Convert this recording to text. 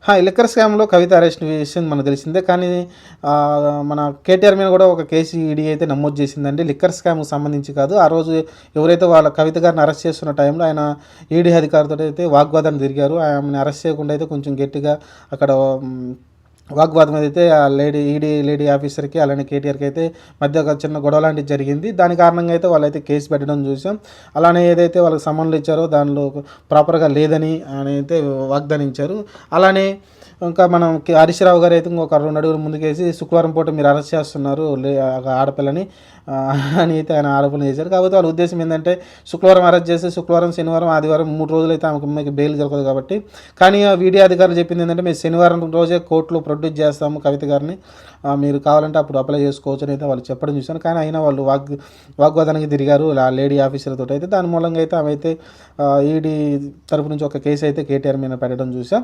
ఈ లిక్కర్ స్కామ్‌లో కవిత అరెస్ట్ విషయం మనకు తెలిసిందే. కానీ మన కేటీఆర్ మీద కూడా ఒక కేసు ఈడీ అయితే నమోదు చేసిందండి. లిక్కర్ స్కామ్‌కి సంబంధించి కాదు. ఆ రోజు ఎవరైతే వాళ్ళ కవిత గారిని అరెస్ట్ చేస్తున్న టైంలో ఆయన ఈడీ అధికారితో అయితే వాగ్వాదానికి దిగారు. ఆమెను అరెస్ట్ చేయకుండా అయితే కొంచెం గట్టిగా అక్కడ వాగ్వాదం అయితే ఆ లేడీ ఆఫీసర్‌కి అలానే కేటీఆర్‌కి అయితే మధ్య ఒక చిన్న గొడవ లాంటిది జరిగింది. దాని కారణంగా అయితే వాళ్ళైతే కేసు పెట్టడం చూసాం. అలానే ఏదైతే వాళ్ళకి సమన్లు ఇచ్చారో దానిలో ప్రాపర్‌గా లేదని అని అయితే వాగ్దానించారు. అలానే ఇంకా మనం హరీష్ రావు గారు అయితే ఇంకొక 2 అడుగులు ముందుకేసి శుక్రవారం పూట మీరు అరెస్ట్ చేస్తున్నారు ఒక ఆడపిల్లని అని అయితే ఆయన ఆరోపణ చేశారు. కాకపోతే వాళ్ళ ఉద్దేశం ఏంటంటే శుక్రవారం అరెస్ట్ చేసి శుక్రవారం, శనివారం, ఆదివారం 3 రోజులైతే ఆమెకి బెయిల్ దొరకదు కాబట్టి. కానీ ఆ వీడియో అధికారులు చెప్పింది ఏంటంటే మేము శనివారం రోజే కోర్టులో ప్రొడ్యూస్ చేస్తాము కవిత గారిని, మీరు కావాలంటే అప్పుడు అప్లై చేసుకోవచ్చు అని అయితే వాళ్ళు చెప్పడం చూశాను. కానీ అయినా వాళ్ళు వాగ్వాదానికి తిరిగారు ఆ లేడీ ఆఫీసర్తో అయితే. దాని మూలంగా అయితే ఆమె అయితే ఈడీ తరపు నుంచి ఒక కేసు అయితే కేటీఆర్ మీద పెట్టడం చూసాం.